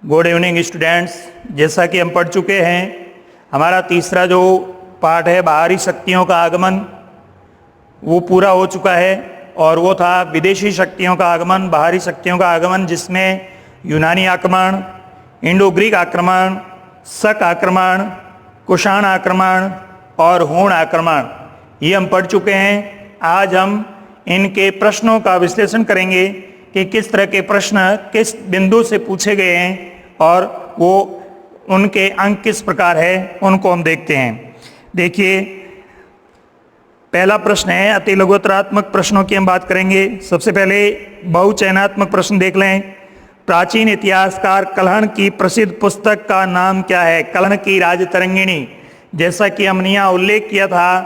Good evening students. जैसा कि हम पढ़ चुके हैं, हमारा तीसरा जो पार्ट है बाहरी शक्तियों का आगमन, वो पूरा हो चुका है और वो था विदेशी शक्तियों का आगमन, बाहरी शक्तियों का आगमन, जिसमें यूनानी आक्रमण, इंडो ग्रीक आक्रमण, शक आक्रमण, कुषाण आक्रमण और हूण आक्रमण, ये हम पढ़ चुके हैं। आज हम इनके प्रश्नों का विश्लेषण करेंगे कि किस तरह के प्रश्न किस बिंदु से पूछे गए हैं और वो उनके अंक किस प्रकार है, उनको हम देखते हैं। देखिए, पहला प्रश्न है, अति लघुत्तरात्मक प्रश्नों की हम बात करेंगे। सबसे पहले बहुचयनात्मक प्रश्न देख लें। प्राचीन इतिहासकार कल्हण की प्रसिद्ध पुस्तक का नाम क्या है? कल्हण की राजतरंगिणी। जैसा कि हमने यहाँ उल्लेख किया था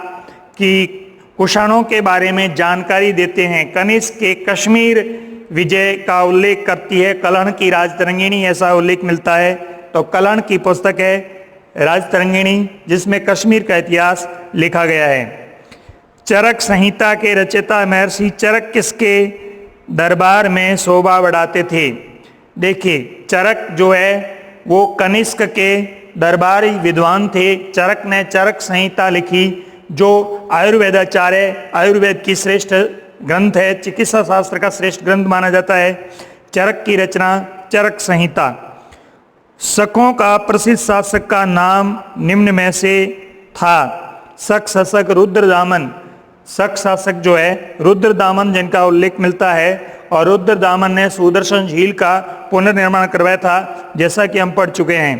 कि कुषाणों के बारे में जानकारी देते हैं, कनिष्क के कश्मीर विजय का उल्लेख करती है कल्हण की राजतरंगिणी, ऐसा उल्लेख मिलता है। तो कल्हण की पुस्तक है राजतरंगिणी, जिसमें कश्मीर का इतिहास लिखा गया है। चरक संहिता के रचयिता महर्षि चरक किसके दरबार में शोभा बढ़ाते थे? देखिए, चरक जो है वो कनिष्क के दरबारी विद्वान थे। चरक ने चरक संहिता लिखी, जो आयुर्वेदाचार्य, आयुर्वेद की श्रेष्ठ ग्रंथ है, चिकित्सा शास्त्र का श्रेष्ठ ग्रंथ माना जाता है। चरक की रचना चरक संहिता। शकों का प्रसिद्ध शासक का नाम निम्न में से था? शक शासक रुद्रदामन। शक शासक जो है रुद्रदामन, जिनका उल्लेख मिलता है, और रुद्रदामन ने सुदर्शन झील का पुनर्निर्माण करवाया था, जैसा कि हम पढ़ चुके हैं।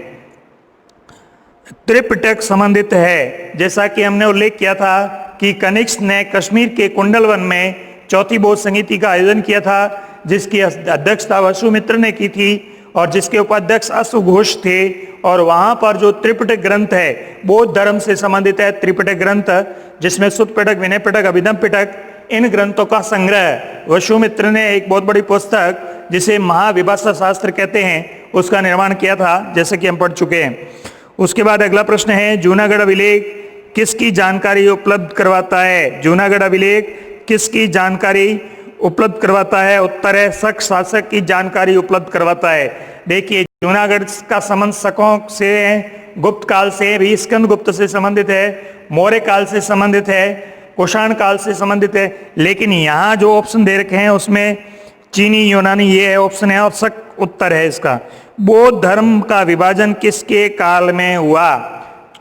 त्रिपिटक संबंधित है, जैसा कि हमने उल्लेख किया था कि कनिष्क ने कश्मीर के कुंडलवन में चौथी बौद्ध संहिता का आयोजन किया था, जिसकी अध्यक्षता वसुमित्र ने की थी और जिसके उपाध्यक्ष अश्वघोष थे। और वहां पर जो त्रिपिटक ग्रंथ है बौद्ध धर्म से संबंधित है। त्रिपिटक ग्रंथ, जिसमें सुत्त पिटक, विनय पिटक, अभिधम पिटक, इन ग्रंथों का संग्रह वसुमित्र ने एक बहुत बड़ी पुस्तक, जिसे महाविभाषा शास्त्र कहते हैं, उसका निर्माण किया था, जैसे कि हम पढ़ चुके हैं। उसके बाद अगला प्रश्न है, जूनागढ़ अभिलेख किसकी जानकारी उपलब्ध करवाता है? जूनागढ़ अभिलेख किसकी जानकारी उपलब्ध करवाता है? उत्तर है शक शासक की जानकारी उपलब्ध करवाता है। देखिए, जूनागढ़ का संबंध शकों से है, गुप्त काल से भी, स्कंद गुप्त से संबंधित है, मौर्य काल से संबंधित है, कुषाण काल से संबंधित है। लेकिन यहाँ जो ऑप्शन दे रखे हैं उसमें चीनी, यूनानी, ये है ऑप्शन है, और शक उत्तर है इसका। बौद्ध धर्म का विभाजन किसके काल में हुआ?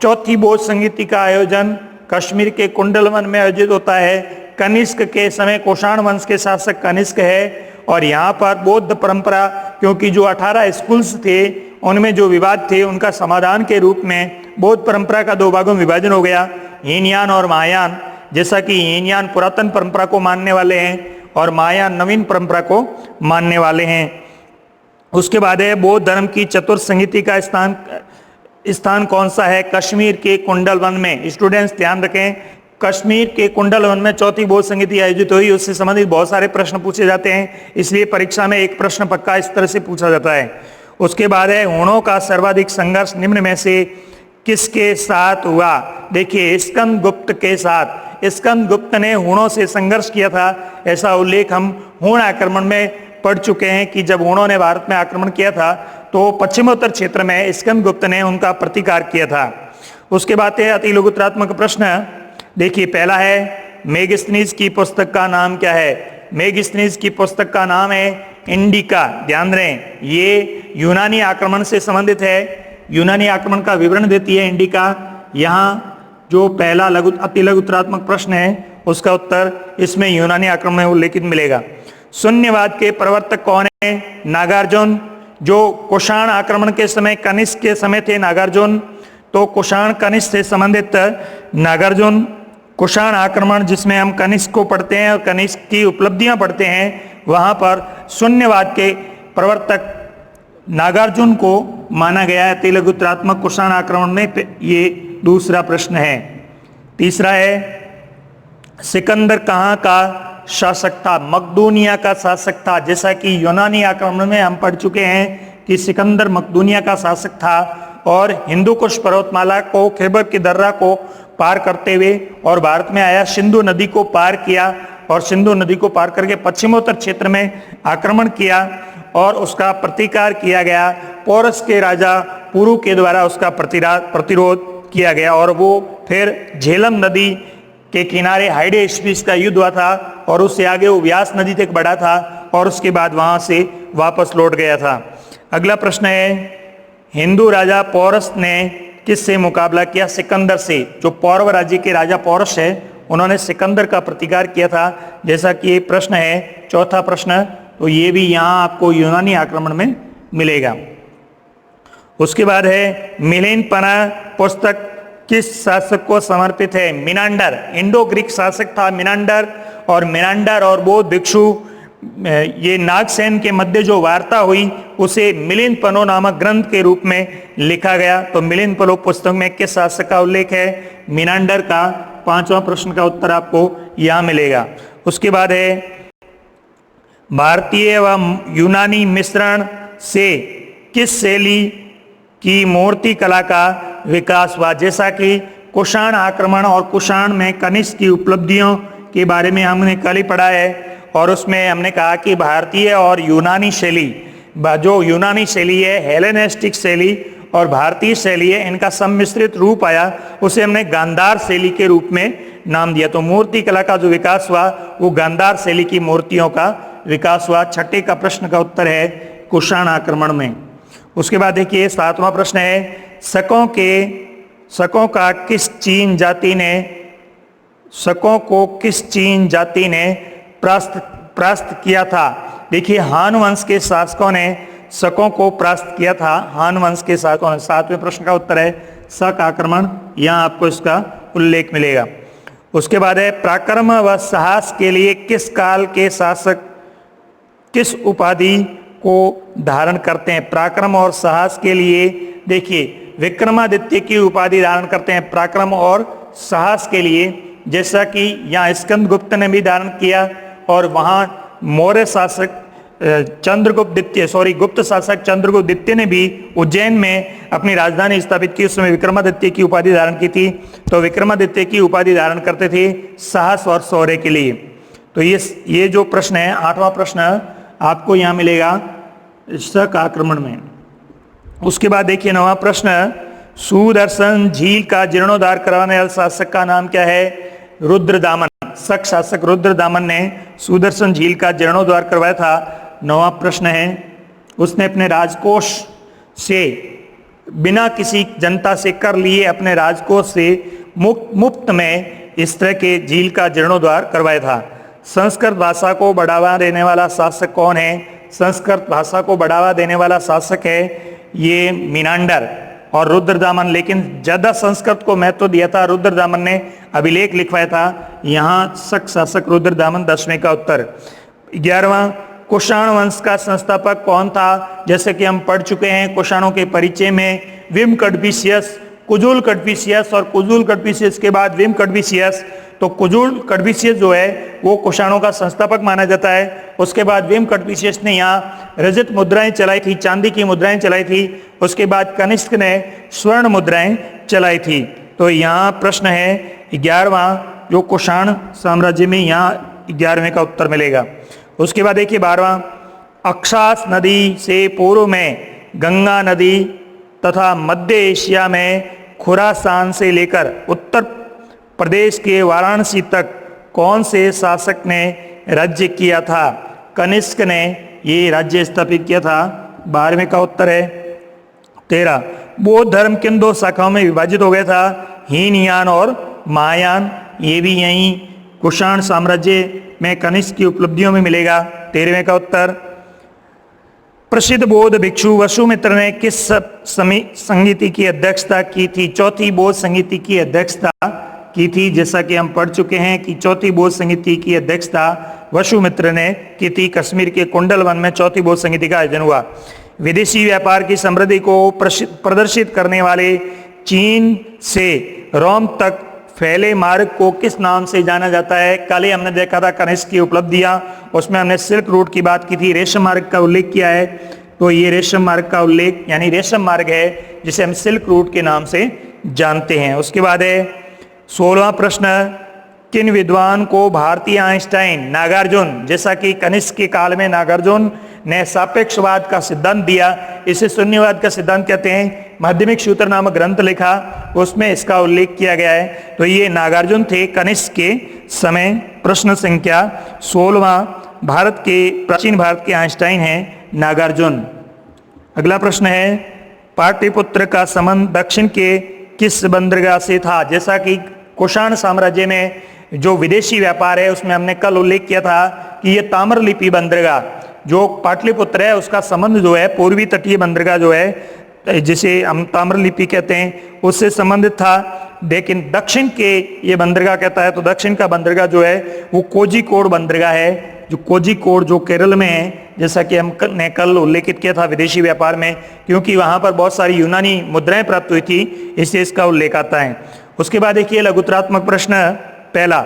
चौथी बौद्ध संहिता का आयोजन कश्मीर के कुंडलवन में आयोजित होता है। कनिष्क के समय कुषाण वंश के शासक कनिष्क है, और यहाँ पर बौद्ध परंपरा, क्योंकि जो 18 स्कूल्स थे उनमें जो विवाद थे, उनका समाधान के रूप में बौद्ध परंपरा का दो भागों में विभाजन हो गया, हीनयान और महायान। जैसा कि हीनयान पुरातन परंपरा को मानने वाले हैं और महायान नवीन परंपरा को मानने वाले हैं। उसके बाद है, बौद्ध धर्म की चतुर्थ संहिता का स्थान कौन सा है? कश्मीर के कुंडलवन में। स्टूडेंट्स ध्यान रखें, कश्मीर के कुंडलवन में चौथी बौद्ध संहिता आयोजित हुई। उससे संबंधित बहुत सारे प्रश्न पूछे जाते हैं, इसलिए परीक्षा में एक प्रश्न पक्का इस तरह से पूछा जाता है। उसके बाद है, हूणों का सर्वाधिक संघर्ष निम्न में से किसके साथ हुआ? देखिए, स्कंद गुप्त के साथ। स्कंद गुप्त ने हूणों से संघर्ष किया था, ऐसा उल्लेख हम हूण आक्रमण में पढ़ चुके हैं कि जब हूणों ने भारत में आक्रमण किया था तो पश्चिमोत्तर क्षेत्र में स्कंद गुप्त ने उनका प्रतिकार किया था। उसके बाद है अति लघुत्तरात्मक प्रश्न। देखिए, पहला है, मेगस्थनीज की पुस्तक का नाम क्या है? मेगस्थनीज की पुस्तक का नाम है इंडिका। ध्यान रहे, ये यूनानी आक्रमण से संबंधित है, यूनानी आक्रमण का विवरण देती है इंडिका। यहाँ जो पहला अति लघुत्तरात्मक प्रश्न है उसका उत्तर इसमें यूनानी आक्रमण में उल्लेखित मिलेगा। शून्यवाद के प्रवर्तक कौन है? नागार्जुन, जो कुषाण आक्रमण के समय कनिष्क के समय थे नागार्जुन। तो कुषाण कनिष्क से संबंधित नागार्जुन, कुषाण आक्रमण जिसमें हम कनिष्क को पढ़ते हैं और कनिष्क की उपलब्धियां पढ़ते हैं, वहां पर शून्यवाद के प्रवर्तक नागार्जुन को माना गया है। अति लघुत्तरात्मक कुषाण आक्रमण में ये दूसरा प्रश्न है। तीसरा है, सिकंदर कहाँ का शासक था? मकदूनिया का शासक था। जैसा कि यूनानी आक्रमण में हम पढ़ चुके हैं कि सिकंदर मकदूनिया का शासक था और हिंदू कुश पर्वतमाला को, खैबर की दर्रा को पार करते हुए और भारत में आया, सिंधु नदी को पार किया और सिंधु नदी को पार करके पश्चिमोत्तर क्षेत्र में आक्रमण किया और उसका प्रतिकार किया गया। पोरस के राजा पुरु के द्वारा उसका प्रतिरोध किया गया और वो फिर झेलम नदी के किनारे हाइडेस्पिस का युद्ध हुआ था और उससे आगे वो व्यास नदी तक बढ़ा था और उसके बाद वहां से वापस लौट गया था। अगला प्रश्न है, हिंदू राजा पौरस ने किससे मुकाबला किया? सिकंदर से। जो पौरव राज्य के राजा पौरस है उन्होंने सिकंदर का प्रतिकार किया था, जैसा कि ये प्रश्न है चौथा प्रश्न। तो ये भी यहाँ आपको यूनानी आक्रमण में मिलेगा। उसके बाद है, मिलेनपना पुस्तक किस शासक को समर्पित है? मिनांडर। इंडो ग्रीक शासक था मिनांडर, और मिनांडर और बौद्ध भिक्षु ये नागसेन के मध्य जो वार्ता हुई उसे मिलिंदपनो नामक ग्रंथ के रूप में लिखा गया। तो मिलिंदपनो पुस्तक में किस शासक का उल्लेख है? मिनांडर का। पांचवा प्रश्न का उत्तर आपको यहां मिलेगा। उसके बाद है, भारतीय व यूनानी मिश्रण से किस शैली की मूर्ति कला का विकास हुआ? जैसा कि कुषाण आक्रमण और कुषाण में कनिष्क की उपलब्धियों के बारे में हमने कल ही पढ़ा है, और उसमें हमने कहा कि भारतीय और यूनानी शैली, जो यूनानी शैली है हेलेनिस्टिक शैली और भारतीय शैली है, इनका सम्मिश्रित रूप आया, उसे हमने गांधार शैली के रूप में नाम दिया। तो मूर्ति कला का जो विकास हुआ वो गांधार शैली की मूर्तियों का विकास हुआ। छठे का प्रश्न का उत्तर है कुषाण आक्रमण में। उसके बाद देखिए सातवां प्रश्न है, शकों का किस चीन जाति ने परास्त किया था? देखिए हान वंश के शासकों ने शकों को परास्त किया था। हान वंश के शासकों ने। सातवें प्रश्न का उत्तर है शक आक्रमण। यहाँ आपको इसका उल्लेख मिलेगा। उसके बाद है, पराक्रम व साहस के लिए किस काल के शासक किस उपाधि को धारण करते हैं? पराक्रम और साहस के लिए देखिए विक्रमादित्य की उपाधि धारण करते हैं पराक्रम और साहस के लिए, जैसा कि यहाँ स्कंदगुप्त ने भी धारण किया, और वहाँ मौर्य शासक गुप्त शासक चंद्रगुप्त द्वितीय ने भी उज्जैन में अपनी राजधानी स्थापित की। उस समय विक्रमादित्य की उपाधि धारण की थी। तो विक्रमादित्य की उपाधि धारण करते थे साहस और शौर्य के लिए। तो ये जो प्रश्न है आठवां प्रश्न आपको यहाँ मिलेगा शक आक्रमण में। उसके बाद देखिए नौवां प्रश्न, सुदर्शन झील का जीर्णोद्धार करवाने वाले शासक का नाम क्या है? रुद्रदामन। शक शासक रुद्रदामन ने सुदर्शन झील का जीर्णोद्धार करवाया था। नौवां प्रश्न है, उसने अपने राजकोष से बिना किसी जनता से कर लिए अपने राजकोष से मुफ्त में इस तरह के झील का जीर्णोद्धार करवाया था। संस्कृत भाषा को बढ़ावा देने वाला शासक कौन है? संस्कृत भाषा को बढ़ावा देने वाला शासक है ये मिनांडर और रुद्रदामन। लेकिन ज्यादा संस्कृत को महत्व दिया था रुद्रदामन ने, अभिलेख लिखवाया था। यहाँ शक शासक रुद्रदामन। 10वें का उत्तर। 11वां, कुषाण वंश का संस्थापक कौन था? जैसे कि हम पढ़ चुके हैं कुषाणों के परिचय में, विम कड़बिसियस, कुजुल कड़बिसियस और कुजुल कड़बिसियस के बाद विम कड़बिसियस। तो कुजुल कड़बिसियस जो है वो कुषाणों का संस्थापक माना जाता है। उसके बाद विम कड़बिसियस ने यहाँ रजत मुद्राएं चलाई थी, चांदी की मुद्राएं चलाई थी। उसके बाद कनिष्क ने स्वर्ण मुद्राएं चलाई थी। तो यहाँ प्रश्न है 11वां जो कुषाण साम्राज्य में, यहाँ 11वें का उत्तर मिलेगा। उसके बाद देखिए 12वां, अक्षास नदी से पूर्व में गंगा नदी तथा मध्य एशिया में खुरासान से लेकर उत्तर प्रदेश के वाराणसी तक कौन से शासक ने राज्य किया था? कनिष्क ने ये राज्य स्थापित किया था। 12वें का उत्तर है 13, बौद्ध धर्म किन दो शाखाओं में विभाजित हो गया था? हीनयान और महायान। ये भी यहीं कुषाण साम्राज्य में कनिष्क की उपलब्धियों में मिलेगा। 13वें का उत्तर, प्रसिद्ध बौद्ध भिक्षु वसुमित्र ने किस संहिता की अध्यक्षता की थी? चौथी बौद्ध संहिता की अध्यक्षता की थी। जैसा कि हम पढ़ चुके हैं कि चौथी बौद्ध संहिता की अध्यक्षता वसुमित्र ने की थी। कश्मीर के कुंडलवन में चौथी बौद्ध संहिता का आयोजन हुआ। विदेशी व्यापार की समृद्धि को प्रदर्शित करने वाले चीन से रोम तक फैले मार्ग को किस नाम से जाना जाता है? कल ही हमने देखा था कनिष्क की उपलब्धियां, उसमें हमने सिल्क रूट की बात की थी, रेशम मार्ग का उल्लेख किया है। तो ये रेशम मार्ग का उल्लेख यानी रेशम मार्ग है जिसे हम सिल्क रूट के नाम से जानते हैं। उसके बाद है 16वां प्रश्न, किन विद्वान को भारतीय आइंस्टाइन नागार्जुन, जैसा कि कनिष्क के काल में नागार्जुन ने सापेक्षवाद का सिद्धांत दिया, इसे शून्यवाद का सिद्धांत कहते हैं, माध्यमिक सूत्र नामक ग्रंथ लिखा, उसमें इसका उल्लेख किया गया है। तो ये नागार्जुन थे कनिष्क के समय। प्रश्न संख्या 16वां, भारत के प्राचीन भारत के आइंस्टाइन हैं नागार्जुन। अगला प्रश्न है, पाटलिपुत्र का संबंध दक्षिण के किस बंदरगाह से था? जैसा कि कुषाण साम्राज्य में जो विदेशी व्यापार है उसमें हमने कल उल्लेख किया था कि ये ताम्रलिपि बंदरगाह जो पाटलिपुत्र है उसका संबंध जो है पूर्वी तटीय बंदरगाह जो है जिसे हम ताम्रलिपि कहते हैं उससे संबंधित था। लेकिन दक्षिण के ये बंदरगाह कहता है तो दक्षिण का बंदरगाह जो है वो कोझिकोड बंदरगाह है, जो कोझिकोड जो केरल में है, जैसा कि हमने कल उल्लेखित किया था विदेशी व्यापार में, क्योंकि वहां पर बहुत सारी यूनानी मुद्राएं प्राप्त हुई थी, इससे इसका उल्लेख आता है। उसके बाद देखिए लघुत्तरात्मक प्रश्न पहला,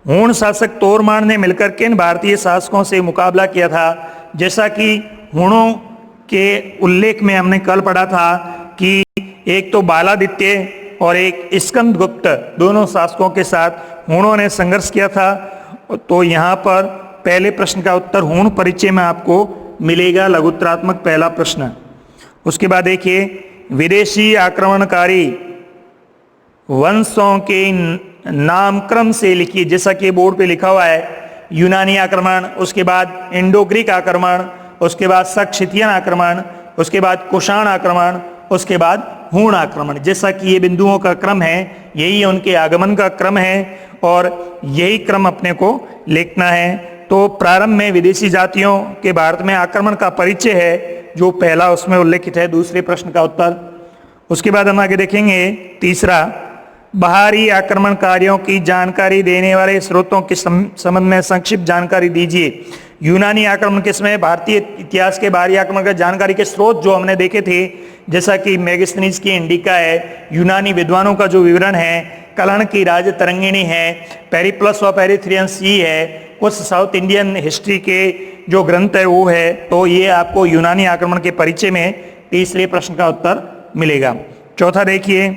हूण शासक तोरमान ने मिलकर किन भारतीय शासकों से मुकाबला किया था? जैसा कि हूणों के उल्लेख में हमने कल पढ़ा था कि एक तो बालादित्य और एक स्कंदगुप्त दोनों शासकों के साथ हूणों ने संघर्ष किया था। तो यहाँ पर पहले प्रश्न का उत्तर हूण परिचय में आपको मिलेगा, लघुत्तरात्मक पहला प्रश्न। उसके बाद देखिए, विदेशी आक्रमणकारी वंशों के नामक्रम से लिखिए, जैसा कि बोर्ड पे लिखा हुआ है, यूनानी आक्रमण, उसके बाद इंडो ग्रीक आक्रमण, उसके बाद सक्सिथियन आक्रमण, उसके बाद कुषाण आक्रमण, उसके बाद हूण आक्रमण। जैसा कि ये बिंदुओं का क्रम है, यही उनके आगमन का क्रम है और यही क्रम अपने को लिखना है। तो प्रारंभ में विदेशी जातियों के भारत में आक्रमण का परिचय है जो पहला उसमें उल्लेखित है, दूसरे प्रश्न का उत्तर। उसके बाद हम आगे देखेंगे तीसरा, बाहरी आक्रमणकारियों की जानकारी देने वाले स्रोतों के संबंध में संक्षिप्त जानकारी दीजिए। यूनानी आक्रमण के समय भारतीय इतिहास के बाहरी आक्रमण की जानकारी के स्रोत जो हमने देखे थे, जैसा कि मेगास्थनीज की इंडिका है, यूनानी विद्वानों का जो विवरण है, कलहण की राज तरंगिणी है, पेरिप्लस ऑफ एरिथ्रियन सी है, कुछ साउथ इंडियन हिस्ट्री के जो ग्रंथ है वो है। तो ये आपको यूनानी आक्रमण के परिचय में तीसरे प्रश्न का उत्तर मिलेगा। चौथा देखिए,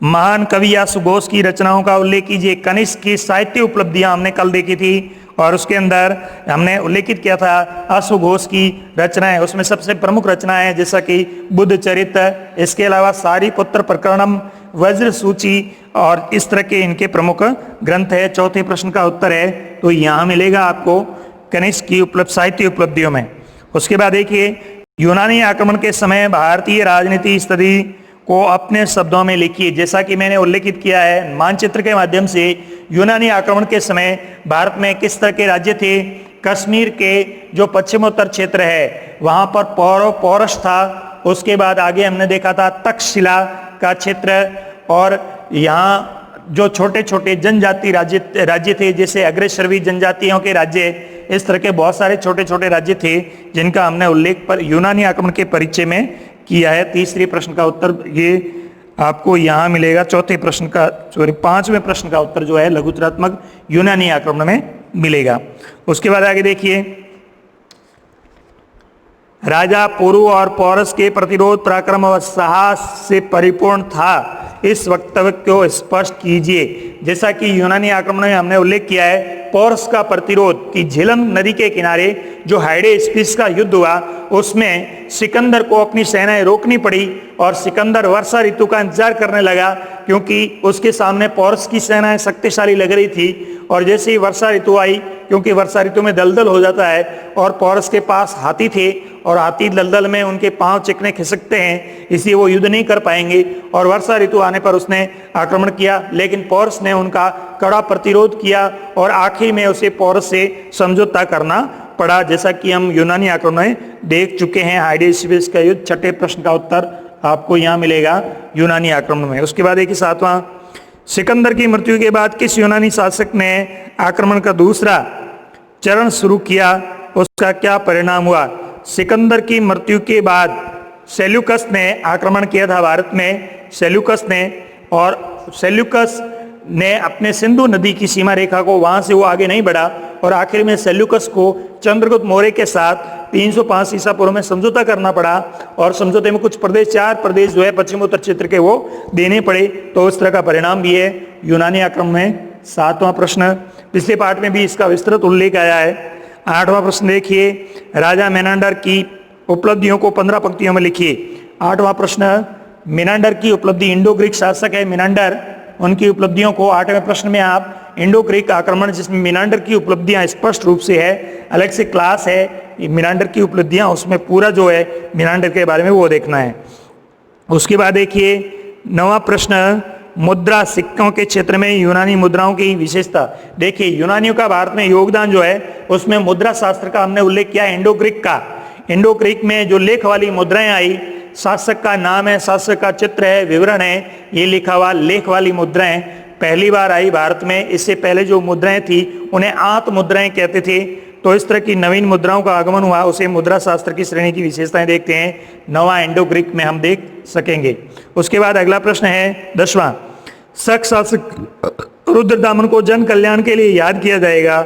महान कवि या सुघोष की रचनाओं का उल्लेख कीजिए। कनिष्क की साहित्य उपलब्धियां हमने कल देखी थी और उसके अंदर हमने उल्लेखित किया था अश्वघोष की रचनाएं, उसमें सबसे प्रमुख रचनाएं हैं जैसा कि बुद्ध चरित्र, इसके अलावा सारिपुत्र प्रकरणम, वज्र सूची और इस तरह के इनके प्रमुख ग्रंथ है। चौथे प्रश्न का उत्तर है तो यहाँ मिलेगा आपको कनिष्क की साहित्य उपलब्धियों में। उसके बाद देखिए, यूनानी आक्रमण के समय भारतीय राजनीति स्थिति को अपने शब्दों में लिखिए। जैसा कि मैंने उल्लेखित किया है, मानचित्र के माध्यम से यूनानी आक्रमण के समय भारत में किस तरह के राज्य थे। कश्मीर के जो पश्चिमोत्तर क्षेत्र है वहां पर पौरस था, उसके बाद आगे हमने देखा था तक्षशिला का क्षेत्र, और यहाँ जो छोटे छोटे जनजाति राज्य थे जैसे अग्रश्रवी जनजातियों के राज्य, इस तरह के बहुत सारे छोटे छोटे राज्य थे जिनका हमने उल्लेख पर यूनानी आक्रमण के परिचय में किया है। तीसरे प्रश्न का उत्तर ये आपको यहाँ मिलेगा। चौथे प्रश्न का पांचवें प्रश्न का उत्तर जो है लघुत्तरात्मक यूनानी आक्रमण में मिलेगा। उसके बाद आगे देखिए, राजा पुरु और पौरस के प्रतिरोध पराक्रम और साहस से परिपूर्ण था, इस वक्तव्य को स्पष्ट कीजिए। जैसा कि यूनानी आक्रमण में हमने उल्लेख किया है, पौरस का प्रतिरोध की झेलम नदी के किनारे जो हाइडेस्पिस का युद्ध हुआ उसमें सिकंदर को अपनी सेनाएं रोकनी पड़ी और सिकंदर वर्षा ऋतु का इंतजार करने लगा क्योंकि उसके सामने पौरस की सेनाएं शक्तिशाली लग रही थी। और जैसे ही वर्षा ऋतु आई, क्योंकि वर्षा ऋतु में दलदल हो जाता है और पौरस के पास हाथी थे और हाथी दलदल में उनके पांव चिकने खिसकते हैं, इसलिए वो युद्ध नहीं कर पाएंगे और वर्षा ऋतु आने पर उसने आक्रमण किया। लेकिन पौरस ने उनका कड़ा प्रतिरोध किया और आखिर में उसे पौरस से समझौता करना पड़ा, जैसा कि हम यूनानी आक्रमण में देख चुके हैं। हाइडेस्पिस का युद्ध, छठे प्रश्न का उत्तर आपको यहाँ मिलेगा यूनानी आक्रमण में। उसके बाद एक सातवां, सिकंदर की मृत्यु के बाद किस यूनानी शासक ने आक्रमण का दूसरा चरण शुरू किया, उसका क्या परिणाम हुआ? सिकंदर की मृत्यु के बाद सेल्यूकस ने आक्रमण किया था भारत में, सेल्यूकस ने, और सेल्यूकस ने अपने सिंधु नदी की सीमा रेखा को वहां से वो आगे नहीं बढ़ा और आखिर में सेल्यूकस को चंद्रगुप्त मौर्य के साथ 305 ईसा पूर्व में समझौता करना पड़ा और समझौते में कुछ प्रदेश, 4 प्रदेश जो है पश्चिमोत्तर क्षेत्र के वो देने पड़े। तो उस तरह का परिणाम भी है। यूनानी आक्रमण में। 7वां प्रश्न, पिछले पाठ में भी इसका विस्तृत उल्लेख आया है। 8वां प्रश्न देखिए, राजा मेनांडर की उपलब्धियों को 15 पंक्तियों में लिखिए। 8वां प्रश्न, मेनांडर की उपलब्धि, इंडो ग्रीक शासक है मेनांडर, उनकी उपलब्धियों को 8वें प्रश्न में आप इंडो ग्रीक आक्रमण, जिसमें मेनांडर की उपलब्धियां स्पष्ट रूप से है, अलग से क्लास है मेनांडर की उपलब्धियां, उसमें पूरा जो है मेनांडर के बारे में वो देखना है। उसके बाद देखिए 9वां प्रश्न, मुद्रा सिक्कों के क्षेत्र में यूनानी मुद्राओं की विशेषता। देखिए यूनानियों का भारत में योगदान जो है उसमें मुद्रा शास्त्र का हमने उल्लेख किया, इंडो ग्रीक का। इंडो ग्रीक में जो लेख वाली मुद्राएं आई, शासक का नाम है, शासक का चित्र है, विवरण है, ये लिखा हुआ लेख वाली मुद्राएं पहली बार आई भारत में। इससे पहले जो मुद्राएं थी उन्हें आंत मुद्राएं कहते थे। तो इस तरह की नवीन मुद्राओं का आगमन हुआ, उसे मुद्रा शास्त्र की श्रेणी की विशेषताएं देखते हैं, 9वां इंडो ग्रीक में हम देख सकेंगे। उसके बाद अगला प्रश्न है 10वां, शक शासक रुद्रदामन को जन कल्याण के लिए याद किया जाएगा,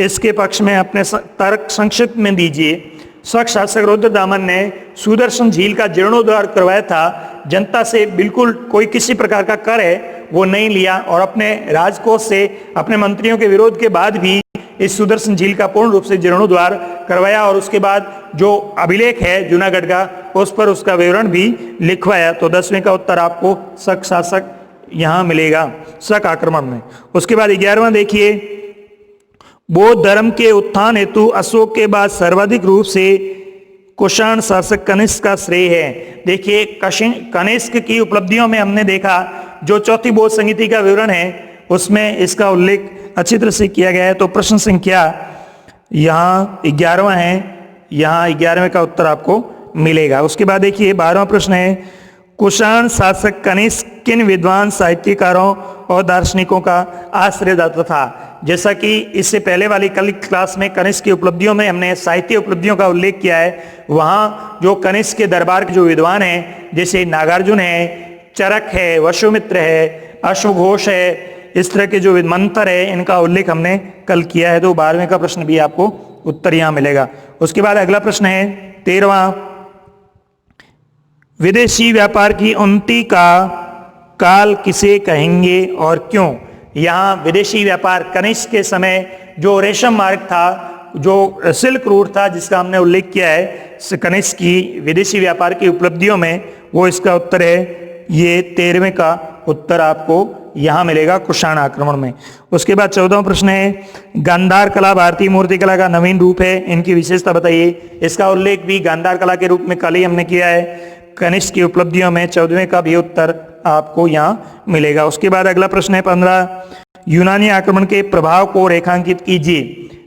इसके पक्ष में अपने तर्क संक्षिप्त में दीजिए। शक शासक रुद्रदामन ने सुदर्शन झील का जीर्णोद्धार करवाया था, जनता से बिल्कुल कोई किसी प्रकार का कर है वो नहीं लिया, और अपने राजकोष से अपने मंत्रियों के विरोध के बाद भी इस सुदर्शन झील का पूर्ण रूप से जीर्णोद्धार करवाया, और उसके बाद जो अभिलेख है जूनागढ़ का उस पर उसका विवरण भी लिखवाया। तो 10वें का उत्तर आपको शक शासक यहां मिलेगा, शक आक्रमण में। उसके बाद 11वां देखिए, बौद्ध धर्म के उत्थान हेतु अशोक के बाद सर्वाधिक रूप से कुषाण शासक कनिष्क का श्रेय है। देखिए कनिष्क की उपलब्धियों में हमने देखा जो चौथी बौद्ध संहिता का विवरण है उसमें इसका उल्लेख अच्छी तरह से किया गया है। तो प्रश्न संख्या यहाँ 11वां है, यहाँ 11वें का उत्तर आपको मिलेगा। उसके बाद देखिए 12वां प्रश्न है, कुषाण शासक कनिष्क किन विद्वान साहित्यकारों और दार्शनिकों का आश्रयदाता था। जैसा कि इससे पहले वाली कल क्लास में कनिष्क की उपलब्धियों में हमने साहित्य उपलब्धियों का उल्लेख किया है, वहाँ जो कनिष्क के दरबार के जो विद्वान हैं जैसे नागार्जुन है, चरक है, वसुमित्र है, अश्वघोष है, इस तरह के जो मंत्र है इनका उल्लेख हमने कल किया है। तो 12वें का प्रश्न भी आपको उत्तर यहाँ मिलेगा। उसके बाद अगला प्रश्न है 13वां, विदेशी व्यापार की उन्नति का काल किसे कहेंगे और क्यों। यहाँ विदेशी व्यापार कनिष्क के समय जो रेशम मार्ग था, जो सिल्क रूट था जिसका हमने उल्लेख किया है कनिष्क की विदेशी व्यापार की उपलब्धियों में, वो इसका उत्तर है ये 13वें का उत्तर आपको यहाँ मिलेगा कुषाण आक्रमण में। उसके बाद 14वां प्रश्न है, गांधार कला भारतीय मूर्ति कला का नवीन रूप है, इनकी विशेषता बताइए। इसका उल्लेख भी गांधार कला के रूप में कल ही हमने किया है कनिष्क की उपलब्धियों में। 14वें का भी उत्तर आपको यहाँ मिलेगा। उसके बाद अगला प्रश्न है 15, यूनानी आक्रमण के प्रभाव को रेखांकित कीजिए।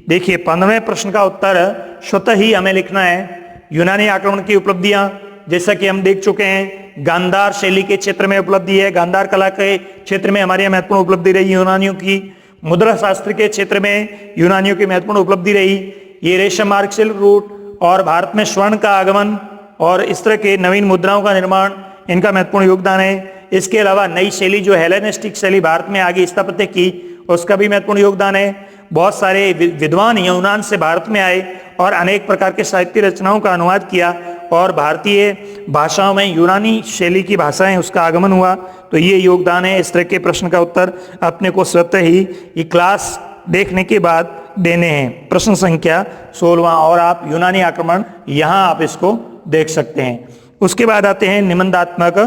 देखिए 15वें प्रश्न का उत्तर स्वतः ही हमें लिखना है यूनानी आक्रमण की उपलब्धियां, जैसा कि हम देख चुके हैं गांधार शैली के क्षेत्र में उपलब्धि है, गांधार कला के क्षेत्र में हमारी महत्वपूर्ण उपलब्धि रही यूनानियों की, मुद्रा शास्त्र के क्षेत्र में यूनानियों की महत्वपूर्ण उपलब्धि रही, ये रेशम मार्ग सिल्क रूट और भारत में स्वर्ण का आगमन और इस तरह के नवीन मुद्राओं का निर्माण, इनका महत्वपूर्ण योगदान है। इसके अलावा नई शैली जो हेलेनिस्टिक शैली भारत में आगे स्थापत्य की, उसका भी महत्वपूर्ण योगदान है। बहुत सारे विद्वान यूनान से भारत में आए और अनेक प्रकार के साहित्य रचनाओं का अनुवाद किया और भारतीय भाषाओं में यूनानी शैली की भाषाएं उसका आगमन हुआ। तो ये योगदान है। इस तरह के प्रश्न का उत्तर अपने को स्वतः ही ये क्लास देखने के बाद देने हैं। प्रश्न संख्या 16वां, और आप यूनानी आक्रमण यहाँ आप इसको देख सकते हैं। उसके बाद आते हैं निबंधात्मक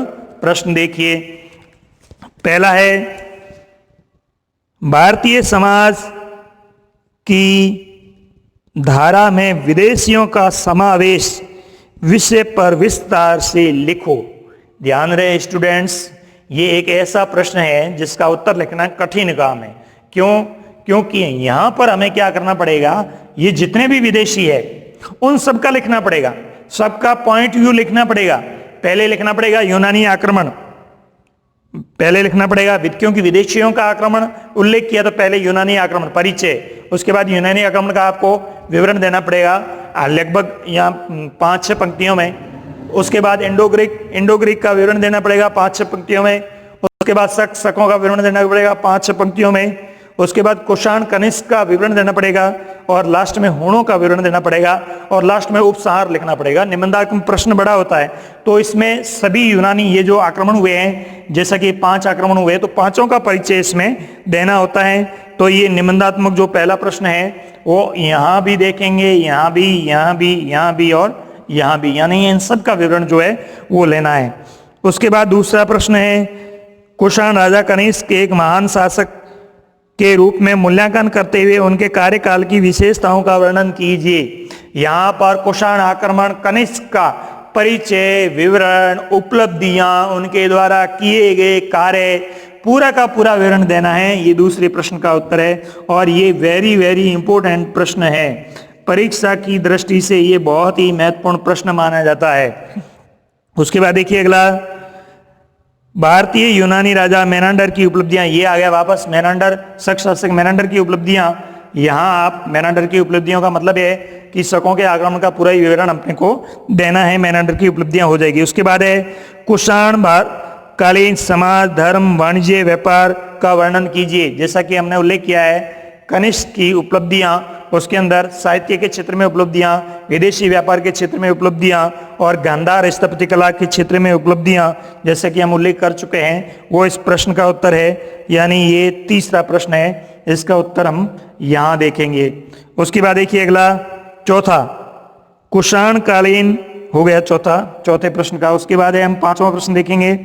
प्रश्न। देखिए पहला है, भारतीय समाज की धारा में विदेशियों का समावेश विषय पर विस्तार से लिखो। ध्यान रहे स्टूडेंट्स, ये एक ऐसा प्रश्न है जिसका उत्तर लिखना कठिन काम है। क्यों? क्योंकि यहां पर हमें क्या करना पड़ेगा, ये जितने भी विदेशी है उन सबका लिखना पड़ेगा, सबका पॉइंट व्यू लिखना पड़ेगा। पहले लिखना पड़ेगा यूनानी आक्रमण, पहले लिखना पड़ेगा क्योंकि विदेशियों का आक्रमण उल्लेख किया तो पहले यूनानी आक्रमण परिचय, उसके बाद यूनानी आक्रमण का आपको विवरण देना पड़ेगा लगभग यहाँ 5-6 पंक्तियों में। उसके बाद इंडो ग्रीक का विवरण देना पड़ेगा 5-6 पंक्तियों में। उसके बाद शकों का विवरण देना पड़ेगा 5-6 पंक्तियों में। उसके बाद कुषाण कनिष्क का विवरण देना पड़ेगा और लास्ट में हुणों का विवरण देना पड़ेगा और लास्ट में उपसंहार लिखना पड़ेगा। निबंधात्मक प्रश्न बड़ा होता है, तो इसमें सभी यूनानी ये जो आक्रमण हुए हैं, जैसा कि 5 आक्रमण हुए, तो पांचों का परिचय इसमें देना होता है। तो ये निबंधात्मक जो पहला प्रश्न है वो यहाँ भी देखेंगे, यहाँ भी, यहाँ भी, यहाँ भी और यहाँ भी, यानी इन सब का विवरण जो है वो लेना है। उसके बाद दूसरा प्रश्न है, कुषाण राजा कनिष्क के एक महान शासक के रूप में मूल्यांकन करते हुए उनके कार्यकाल की विशेषताओं का वर्णन कीजिए। यहाँ पर कुषाण आक्रमण कनिष्क का परिचय, विवरण, उपलब्धियां, उनके द्वारा किए गए कार्य, पूरा का पूरा विवरण देना है। ये दूसरे प्रश्न का उत्तर है और ये वेरी वेरी इंपॉर्टेंट प्रश्न है। परीक्षा की दृष्टि से ये बहुत ही महत्वपूर्ण प्रश्न माना जाता है। उसके बाद देखिए अगला, भारतीय यूनानी राजा मेनांडर की उपलब्धियां। ये आ गया वापस मेनांडर, शक शासक मेनांडर की उपलब्धियां। यहाँ आप मेनांडर की उपलब्धियों का मतलब है कि शकों के आक्रमण का पूरा ही विवरण अपने को देना है, मेनांडर की उपलब्धियां हो जाएगी। उसके बाद है कुषाण कालीन समाज, धर्म, वाणिज्य, व्यापार का वर्णन कीजिए। जैसा कि हमने उल्लेख किया है, कनिष्क की उपलब्धियां, उसके अंदर साहित्य के क्षेत्र में उपलब्धियां, विदेशी व्यापार के क्षेत्र में उपलब्धियां और गांधार स्थापत्य कला के क्षेत्र में उपलब्धियां, जैसे कि हम उल्लेख कर चुके हैं, वो इस प्रश्न का उत्तर है। यानी ये तीसरा प्रश्न है, इसका उत्तर हम यहाँ देखेंगे। उसके बाद देखिए अगला, चौथा, कुषाण कालीन हो गया चौथे प्रश्न का। उसके बाद है हम 5वां प्रश्न देखेंगे,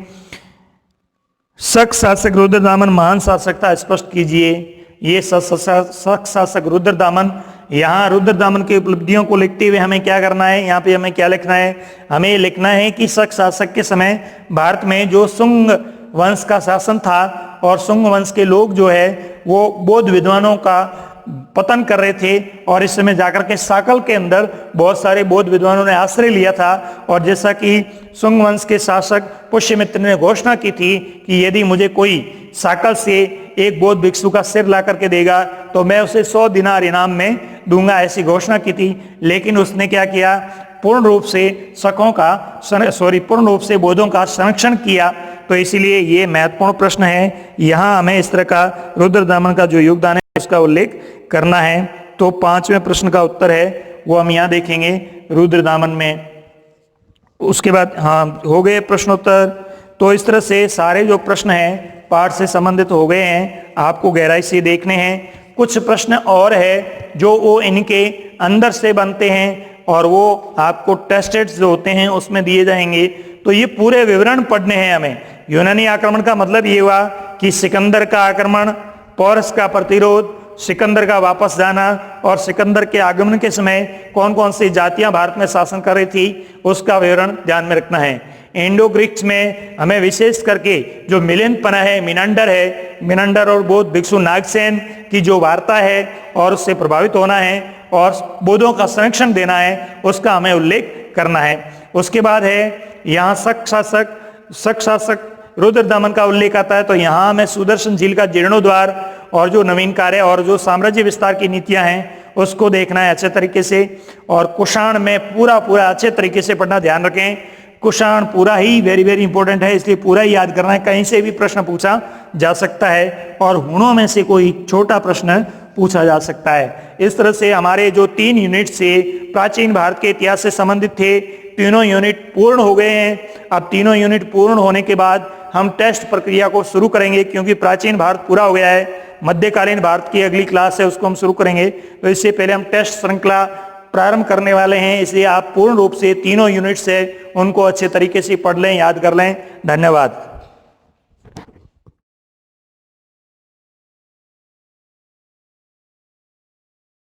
शक शासक रुद्रदामन महान शासक था, स्पष्ट कीजिए। ये शक शासक रुद्रदामन, यहाँ रुद्रदामन की उपलब्धियों को लिखते हुए हमें क्या करना है, यहाँ पे हमें क्या लिखना है, हमें लिखना है कि शक शासक के समय भारत में जो शुंग वंश का शासन था और शुंग वंश के लोग जो है वो बौद्ध विद्वानों का पतन कर रहे थे और इस समय जाकर के साकल के अंदर बहुत सारे बौद्ध विद्वानों ने आश्रय लिया था। और जैसा कि शुंग वंश के शासक पुष्यमित्र ने घोषणा की थी कि यदि मुझे कोई साकल से एक बौद्ध भिक्षु का सिर ला करके देगा तो मैं उसे 100 दिनार इनाम में दूंगा, ऐसी घोषणा की थी। लेकिन उसने क्या किया, पूर्ण रूप से बौद्धों का संरक्षण किया। तो इसीलिए ये महत्वपूर्ण प्रश्न है। यहाँ हमें इस तरह का रुद्रदामन का जो योगदान है उसका उल्लेख करना है। तो 5वें प्रश्न का उत्तर है वो हम यहाँ देखेंगे रुद्रदामन में। उसके बाद हाँ हो गए प्रश्नोत्तर। तो इस तरह से सारे जो प्रश्न हैं पाठ से संबंधित हो गए हैं, आपको गहराई से देखने हैं। कुछ प्रश्न और है जो वो इनके अंदर से बनते हैं और वो आपको टेस्टेड जो होते हैं उसमें दिए जाएंगे। तो ये पूरे विवरण पढ़ने हैं हमें। यूनानी आक्रमण का मतलब ये हुआ कि सिकंदर का आक्रमण, पोरस का प्रतिरोध, सिकंदर का वापस जाना और सिकंदर के आगमन के समय कौन कौन सी जातियां भारत में शासन कर रही थी उसका विवरण ध्यान में रखना है। इंडो ग्रीक्स में हमें विशेष करके जो मिलिंदपना है, मिनांडर और बौद्ध भिक्षु नागसेन की जो वार्ता है और उससे प्रभावित होना है और बौद्धों का संरक्षण देना है, उसका हमें उल्लेख करना है। उसके बाद है यहाँ शक शासक रुद्रदामन का उल्लेख आता है। तो यहाँ हमें सुदर्शन झील का जीर्णोद्वार और जो नवीन कार्य और जो साम्राज्य विस्तार की नीतियां हैं उसको देखना है अच्छे तरीके से। और कुषाण में पूरा अच्छे तरीके से पढ़ना, ध्यान रखें कुषाण पूरा ही वेरी वेरी इंपॉर्टेंट है, इसलिए पूरा ही याद करना है। कहीं से भी प्रश्न पूछा जा सकता है और हुणों में से कोई छोटा प्रश्न पूछा जा सकता है। इस तरह से हमारे जो 3 यूनिट से प्राचीन भारत के इतिहास से संबंधित थे, तीनों यूनिट पूर्ण हो गए हैं। अब तीनों यूनिट पूर्ण होने के बाद हम टेस्ट प्रक्रिया को शुरू करेंगे, क्योंकि प्राचीन भारत पूरा हो गया है। मध्यकालीन भारत की अगली क्लास है, उसको हम शुरू करेंगे। तो इससे पहले हम टेस्ट श्रृंखला प्रारंभ करने वाले हैं, इसलिए आप पूर्ण रूप से तीनों यूनिट्स है उनको अच्छे तरीके से पढ़ लें, याद कर लें। धन्यवाद।